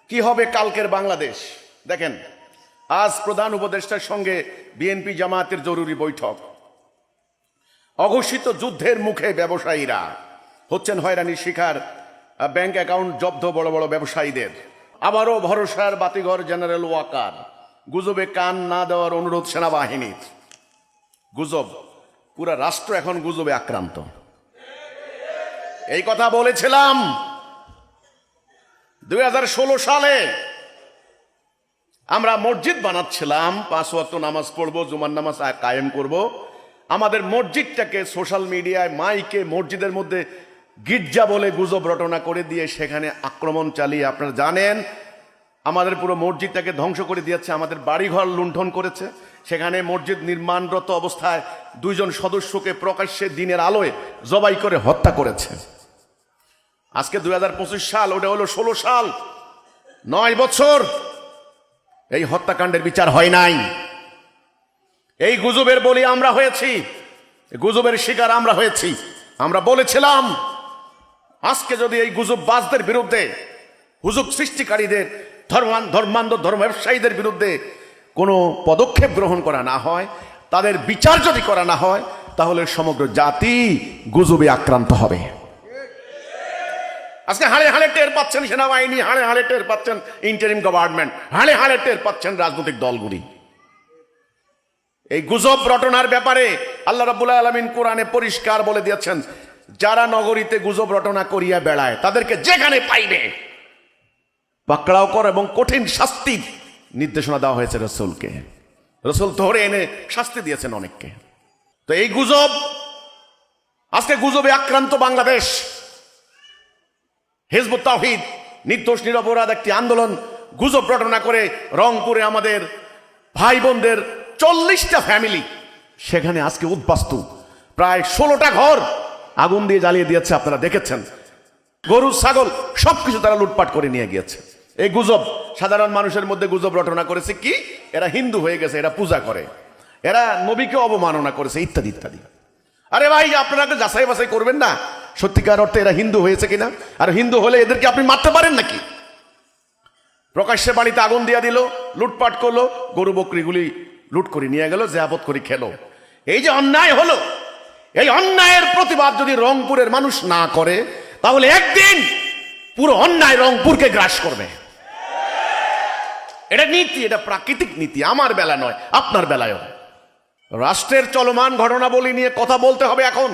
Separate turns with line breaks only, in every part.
কি হবে কালকের বাংলাদেশ? দেখেন, আজ প্রধান উপদেষ্টার সঙ্গে বিএনপি জামায়াতের জরুরি বৈঠক। অঘোষিত যুদ্ধের মুখে ব্যবসায়ীরা হচ্ছেন হয়রানির শিকার, ব্যাংক অ্যাকাউন্ট জব্দ বড় বড় ব্যবসায়ীদের। আবারও ভরসার বাতিঘর জেনারেল ওয়াকার। গুজবে কান না দেওয়ার অনুরোধ সেনাবাহিনীর। গুজব, পুরা রাষ্ট্র এখন গুজবে আক্রান্ত। এই কথা বলেছিলাম 2016 সালে। আমরা মসজিদ বানাচ্ছিলাম, 5 ওয়াক্ত নামাজ পড়বো, জুমার নামাজ কায়েম করব। আমাদের মসজিদটাকে সোশ্যাল মিডিয়ায় মাইকে মসজিদের মধ্যে গির্জা বলে গুজব রটনা করে দিয়ে সেখানে আক্রমণ চালিয়ে আপনারা জানেন আমাদের পুরো মসজিদটাকে ধ্বংস করে দিয়েছে। আমাদের বাড়িঘর লুণ্ঠন করেছে। সেখানে মসজিদ নির্মাণরত অবস্থায় 2 জন সদস্যকে প্রকাশ্যে দিনের আলোয় জবাই করে হত্যা করেছে। আজকে 2025 সাল, ওটা হলো 16 সাল, 9 বছর এই হত্যাকাণ্ডের বিচার হয় নাই। এই গুজবের বলি আমরা হয়েছি, গুজবের শিকার আমরা হয়েছি। আমরা বলেছিলাম আজকে যদি এই গুজববাজদের বিরুদ্ধে, হুজুগ সৃষ্টিকারীদের, ধর্মান্ধ ধর্ম ব্যবসায়ীদের বিরুদ্ধে কোনো পদক্ষেপ গ্রহণ করা না হয়, তাদের বিচার যদি করা না হয়, তাহলে সমগ্র জাতি গুজবে আক্রান্ত হবে। আজকে হাড়ে হাড়ে টের পাচ্ছেন সেনাবাহিনী, হাড়ে হাড়ে টের পাচ্ছেন ইন্টারিম গভর্নমেন্ট, হাড়ে হাড়ে টের পাচ্ছেন রাজনৈতিক দলগুলি। এই গুজব রটনার ব্যাপারে আল্লাহ রাব্বুল আলামিন কোরআনে পরিষ্কার বলে দিয়েছেন, যারা নগরীতে গুজব রটনা করিয়া বেড়ায় তাদেরকে যেখানে পাইবে পাকড়াও কর এবং কঠিন শাস্তির নির্দেশনা দেওয়া হয়েছে রসুলকে। রসুল ধরে এনে শাস্তি দিয়েছেন অনেককে। তো এই গুজব, আজকে গুজবে আক্রান্ত বাংলাদেশ। হিজবুত তাওহীদ নির্দোষ নিরপরাধ একটি আন্দোলন গুজব রটনা করে রংপুরে আমাদের ভাই বোনদের 40টা ফ্যামিলি সেখানে আজকে উদ্বাস্তু, প্রায় 16টা ঘর আগুন দিয়ে জ্বালিয়ে দিয়েছে। আপনারা দেখেছেন, গরু ছাগল সবকিছু তারা লুটপাট করে নিয়ে গিয়েছে। এই গুজব সাধারণ মানুষের মধ্যে গুজব রটনা করেছে কি, এরা হিন্দু হয়ে গেছে, এরা পূজা করে, এরা নবীকে অবমাননা করেছে, ইত্যাদি ইত্যাদি। আরে ভাই, আপনারা যাচাই বাছাই করবেন না সত্যিকার অর্থে এরা হিন্দু হয়েছে কিনা? আর হিন্দু হলে এদেরকে আপনি মারতে পারেন নাকি? প্রকাশ্যে বাড়িতে আগুন দিয়ে দিল, লুটপাট করলো, গরু বকরিগুলি লুট করে নিয়ে গেল, জিয়াবত করে খেলো। এই যে অন্যায় হলো, এই অন্যায়ের প্রতিবাদ যদি রংপুরের মানুষ না করে, তাহলে একদিন পুরো অন্যায় রংপুরকে গ্রাস করবে। এটা নীতি, এটা প্রাকৃতিক নীতি। আমার বেলা নয়, আপনার বেলায়ও। রাষ্ট্রের চলমান ঘটনাবলী নিয়ে কথা বলতে হবে এখন,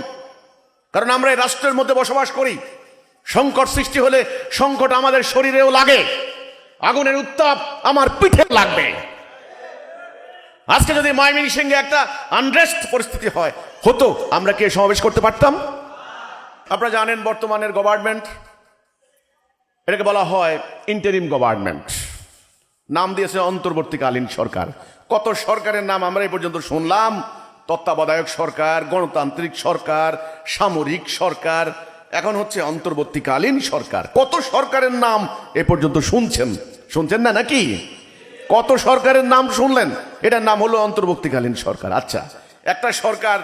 কারণ আমরা এই রাষ্ট্রের মধ্যে বসবাস করি। সংকট সৃষ্টি হলে সংকট আমাদের শরীরেও লাগে, আগুনের উত্তাপ আমার পিঠে লাগবে। আজকে যদি ময়মনসিংহে একটা আনরেস্ট পরিস্থিতি হতো, আমরা কি সমাবেশ করতে পারতাম? আপনারা জানেন বর্তমানের গভর্নমেন্ট, এটাকে বলা হয় ইন্টারিম গভর্নমেন্ট, নাম দিয়েছে অন্তর্বর্তীকালীন সরকার। কত সরকারের নাম আমরা এই পর্যন্ত শুনলাম, তত্ত্বাবধায়ক সরকার, গণতান্ত্রিক সরকার, সামরিক সরকার, এখন হচ্ছে অন্তর্বর্তীকালীন সরকার। কত সরকারের নাম এ পর্যন্ত শুনছেন না নাকি? কত সরকারের নাম শুনলেন? এটার নাম হলো অন্তর্বর্তীকালীন সরকার। আচ্ছা, একটা সরকার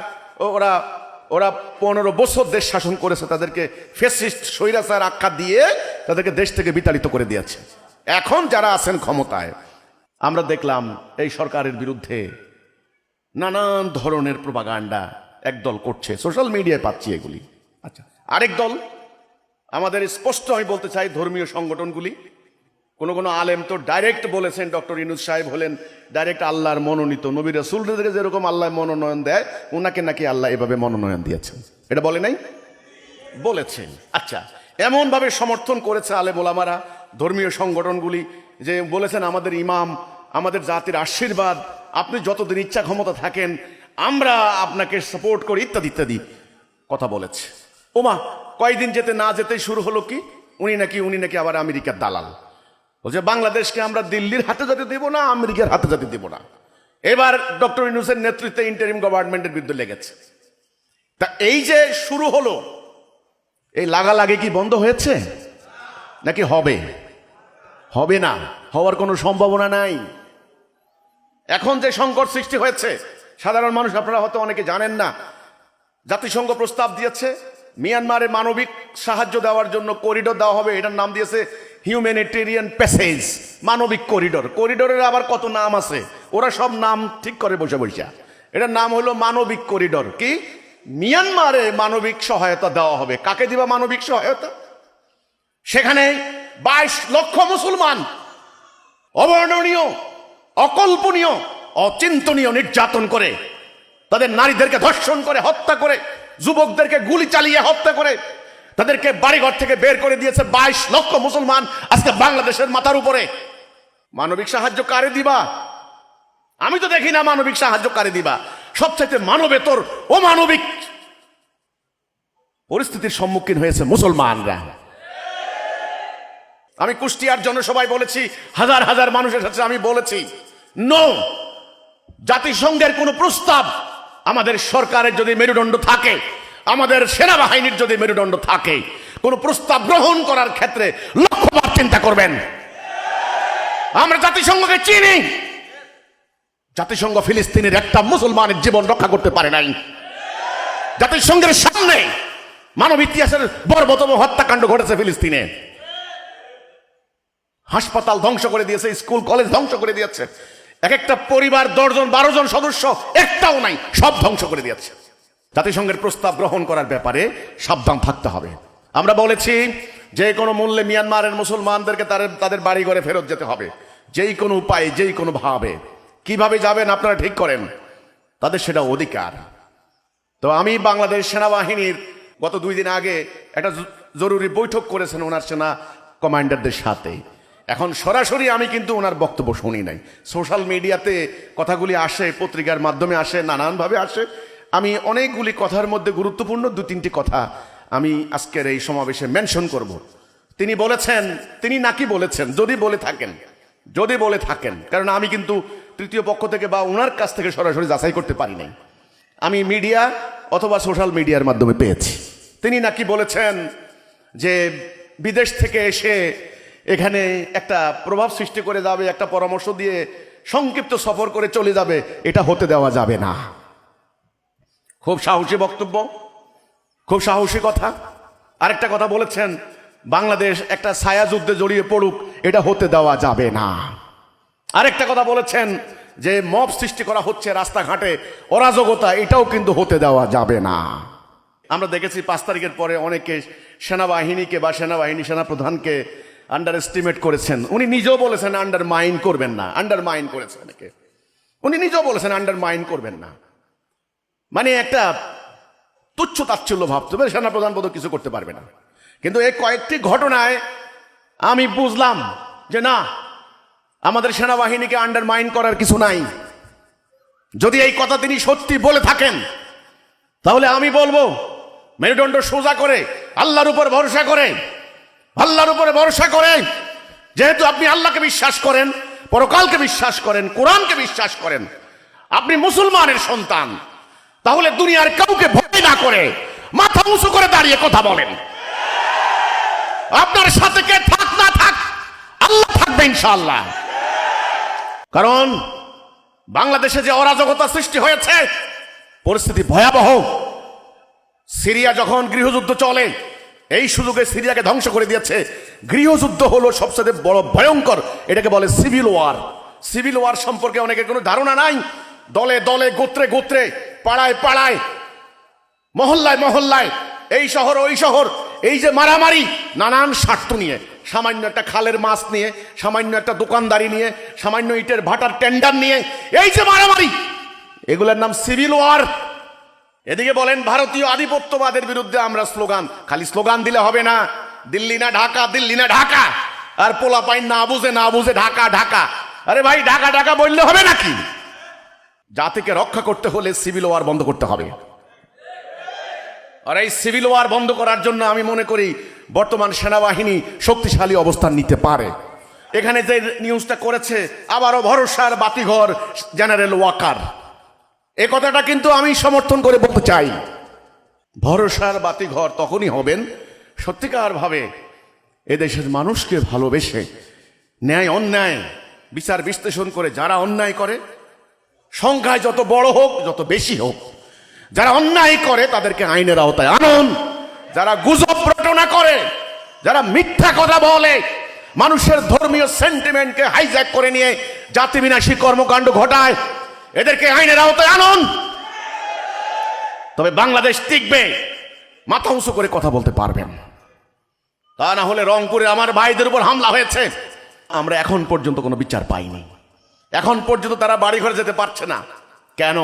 ওরা 15 বছর দেশ শাসন করেছে, তাদেরকে ফ্যাসিস্ট স্বৈরাচার আখ্যা দিয়ে তাদেরকে দেশ থেকে বিতাড়িত করে দিয়েছে। এখন যারা আছেন ক্ষমতায়, আমরা দেখলাম এই সরকারের বিরুদ্ধে নানান ধরনের প্রোপাগান্ডা একদল করছে, সোশ্যাল মিডিয়ায় পাচ্ছি এগুলি। আচ্ছা, আরেক দল, আমাদের স্পষ্ট আমি বলতে চাই, ধর্মীয় সংগঠনগুলি, কোনো আলেম তো ডাইরেক্ট বলেছেন, ডক্টর ইউনূস সাহেব হলেন ডাইরেক্ট আল্লাহর মনোনীত, নবী রাসূলদেরকে যেরকম আল্লাহ মনোনয়ন দেয়, ওনাকে নাকি আল্লাহ এভাবে মনোনয়ন দিয়েছেন। এটা বলে নাই? বলেছেন। আচ্ছা, এমন ভাবে সমর্থন করেছে আলেম ওলামারা, ধর্মীয় সংগঠনগুলি, যে বলেছেন আমাদের ইমাম, আমাদের জাতির আশীর্বাদ, আপনি যতদিন ইচ্ছা ক্ষমতা থাকেন আমরা আপনাকে সাপোর্ট করি, ইত্যাদি ইত্যাদি কথা বলেছে। ওমা, কয়েকদিন যেতে না যেতেই শুরু হলো কি, উনি নাকি আবার আমেরিকার দালাল। বলছে বাংলাদেশকে আমরা দিল্লির হাতে যেতে দেব না, আমেরিকার হাতে যেতে দেব না। এবার ডক্টর ইউনূসের নেতৃত্বে ইন্টারিম গভর্নমেন্টের বিরুদ্ধে লেগেছে। তা এই যে শুরু হলো, এই লাগালাগি কি বন্ধ হয়েছে নাকি হবে না? হওয়ার কোনো সম্ভাবনা নাই। এখন যে সংকট সৃষ্টি হয়েছে, সাধারণ মানুষ, আপনারা হয়তো অনেকে জানেন না, জাতিসংঘ প্রস্তাব দিয়েছে মিয়ানমারে মানবিক সাহায্য দেওয়ার জন্য করিডোর দেওয়া হবে। এটার নাম দিয়েছে হিউম্যানিটেরিয়ান প্যাসেজ, মানবিক করিডোর। করিডোরের আবার কত নাম আছে, ওরা সব নাম ঠিক করে বসে বসে। এটার নাম হলো মানবিক করিডোর। কি মিয়ানমারে মানবিক সহায়তা দেওয়া হবে। কাকে দিবা মানবিক সহায়তা? সেখানে 22 লক্ষ মুসলমান অবর্ণনীয়, অকল্পনীয়, অচিন্তনীয় নির্যাতন করে, তাদের নারীদেরকে ধর্ষণ করে হত্যা করে, যুবকদেরকে গুলি চালিয়ে হত্যা করে, তাদেরকে বাড়িঘর থেকে বের করে দিয়েছে 22 লক্ষ মুসলমান আজকে বাংলাদেশের মাথার উপরে। মানবিক সাহায্য কারে দিবা? আমি তো দেখি না মানবিক সাহায্য কারে দিবা। সবচাইতে মানবেতর অমানবিক পরিস্থিতির সম্মুখীন হয়েছে মুসলমানরা। আমি কুষ্টিয়ার জনসভায় বলেছি, হাজার হাজার মানুষের সাথে আমি বলেছি, নো, জাতিসংঘের কোন প্রস্তাব, আমাদের সরকারের যদি মেরুদণ্ড থাকে, আমাদের সেনাবাহিনীর যদি মেরুদণ্ড থাকে, কোন প্রস্তাব গ্রহণ করার ক্ষেত্রে লক্ষবার চিন্তা করবেন। আমরা জাতিসংঘকে চিনি। জাতিসংঘ ফিলিস্তিনের একটা মুসলমানের জীবন রক্ষা করতে পারে নাই। জাতিসংঘের সামনে মানব ইতিহাসের বর্বরতম হত্যাকাণ্ড ঘটেছে ফিলিস্তিনে। হাসপাতাল ধ্বংস করে দিয়েছে, স্কুল কলেজ ধ্বংস করে দিয়েছে। এক একটা পরিবার 10 জন 12 জন সদস্য একটাও নাই, সব ধ্বংস করে দিয়েছে। জাতিসংঘের প্রস্তাব গ্রহণ করার ব্যাপারে সাবধান থাকতে হবে। আমরা বলেছি যে কোনো মূল্যে মিয়ানমারের মুসলমানদেরকে তাদের বাড়ি ঘরে ফেরত যেতে হবে, যেই কোনো উপায়ে, যেই কোনো ভাবে। কিভাবে যাবেন আপনারা ঠিক করেন, তাদের সেটা অধিকার। তো আমি বাংলাদেশ সেনাবাহিনীর গত 2 দিন আগে একটা জরুরি বৈঠক করেছেন ওনার সেনা কমান্ডারদের সাথে। এখন সরাসরি আমি কিন্তু ওনার বক্তব্য শুনি নাই। সোশ্যাল মিডিয়াতে কথাগুলি আসে, পত্রিকার মাধ্যমে আসে, নানানভাবে আসে। আমি অনেকগুলি কথার মধ্যে গুরুত্বপূর্ণ 2-3টি কথা আমি আজকের এই সমাবেশে মেনশন করব। তিনি বলেছেন, তিনি নাকি বলেছেন, যদি বলে থাকেন, কারণ আমি কিন্তু তৃতীয় পক্ষ থেকে বা ওনার কাছ থেকে সরাসরি যাচাই করতে পারি নাই, আমি মিডিয়া অথবা সোশ্যাল মিডিয়ার মাধ্যমে পেয়েছি। তিনি নাকি বলেছেন যে বিদেশ থেকে এসে এখানে একটা প্রভাব সৃষ্টি করে যাবে, একটা পরামর্শ দিয়ে সংক্ষিপ্ত সফর করে চলে যাবে, এটা হতে দেওয়া যাবে না। খুব সাহসী বক্তব্য, খুব সাহসী কথা। আরেকটা কথা বলেছেন, বাংলাদেশ একটা ছায়া যুদ্ধে জড়িয়ে পড়ুক, এটা হতে দেওয়া যাবে না। আরেকটা কথা বলেছেন যে মব সৃষ্টি করা হচ্ছে রাস্তাঘাটে, অরাজকতা, এটাও কিন্তু হতে দেওয়া যাবে না। আমরা দেখেছি 5 তারিখের পরে অনেকে সেনাবাহিনীকে বা সেনাপ্রধানকে আন্ডার এস্টিমেট করেছেন। উনি নিজেও বলেছেন আন্ডারমাইন করবেন না, আন্ডারমাইন করেছেন অনেকে। উনি নিজেও বলেছেন আন্ডারমাইন করবেন না, মানে একটা তুচ্ছ তাচ্ছিল্য ভাবতে হবে, সেনাপ্রধান বোধহয় কিছু করতে পারবে না। কিন্তু এই কয়েকটি ঘটনায় আমি বুঝলাম যে না, আমাদের সেনাবাহিনীকে আন্ডারমাইন করার কিছু নাই। যদি এই কথা তিনি সত্যি বলে থাকেন, তাহলে আমি বলবো মেরুদণ্ড সোজা করে আল্লাহর উপর ভরসা করে, আল্লাহর উপরে ভরসা করে, যেহেতু আপনি আল্লাহকে বিশ্বাস করেন, পরকালকে বিশ্বাস করেন, কোরআনকে বিশ্বাস করেন, আপনি মুসলমানের সন্তান, তাহলে দুনিয়ার কাউকে ভয় না করে মাথা উঁচু করে দাঁড়িয়ে কথা বলেন। আপনার সাথে কে থাক না থাক, আল্লাহ থাকবে ইনশাআল্লাহ। কারণ বাংলাদেশে যে অরাজকতা সৃষ্টি হয়েছে, পরিস্থিতি ভয়াবহ। সিরিয়া যখন গৃহযুদ্ধ চলে, এই সুযোগে সিরিয়াকে ধ্বংস করে দিয়েছে। গৃহযুদ্ধ হলো সবচেয়ে বড় ভয়ঙ্কর, এটাকে বলে সিভিল ওয়ার। সিভিল ওয়ার সম্পর্কে অনেকের কোনো ধারণা নাই। দলে দলে, গোত্রে গোত্রে, পাড়ায় পাড়ায়, মহল্লায় মহল্লায়, এই শহর ওই শহর, এই যে মারামারি, নানান স্বার্থ নিয়ে, সামান্য একটা খালের মাছ নিয়ে, সামান্য একটা দোকানদারি নিয়ে, সামান্য ইটের ভাটার টেন্ডার নিয়ে, এই যে মারামারি, এগুলোর নাম সিভিল ওয়ার। এদিকে বলেন ভারতীয় আধিপত্যবাদের বিরুদ্ধে আমরা স্লোগান, খালি স্লোগান দিলে হবে না। দিল্লি না ঢাকা, দিল্লি না ঢাকা, আর পোলাপাইন না বুঝে ঢাকা ঢাকা। আরে ভাই, ঢাকা ঢাকা বললে হবে নাকি? জাতিকে রক্ষা করতে হলে সিভিল ওয়ার বন্ধ করতে হবে। আর এই সিভিল ওয়ার বন্ধ করার জন্য আমি মনে করি বর্তমান সেনাবাহিনী শক্তিশালী অবস্থান নিতে পারে। এখানে যে নিউজটা করেছে, আবারও ভরসার বাতিঘর জেনারেল ওয়াকার, এ কথাটা কিন্তু আমি সমর্থন করে বলতে চাই। ভরসার বাতিঘর তখনই হবেন সত্যিকার ভাবে এদেশের মানুষকে ভালোবেসে, ন্যায় অন্যায় বিচার বিশ্লেষণ করে। যারা অন্যায় করে, সংখ্যায় যত বড় হোক, যত বেশি হোক, যারা অন্যায় করে তাদেরকে আইনের আওতায় আনুন। যারা গুজব রটনা করে, যারা মিথ্যা কথা বলে, মানুষের ধর্মীয় সেন্টিমেন্টকে হাইজ্যাক করে নিয়ে জাতি বিনাশী কর্মকাণ্ড ঘটায়, এদেরকে আইনের আওতায় আনুন। তবে বাংলাদেশ টিকবে, মাথা উঁচু করে কথা বলতে পারবেন। তা না হলে রংপুরে আমার ভাইদের উপর হামলা হয়েছে, আমরা এখন পর্যন্ত কোনো বিচার পাইনি। এখন পর্যন্ত তারা বাড়ি ঘরে যেতে পারছে না। কেন?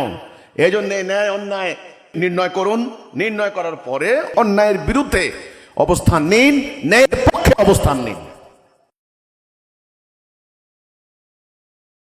এই জন্য ন্যায় অন্যায় নির্ণয় করুন, নির্ণয় করার পরে অন্যায়ের বিরুদ্ধে অবস্থান নিন, ন্যায়ের পক্ষে অবস্থান নিন।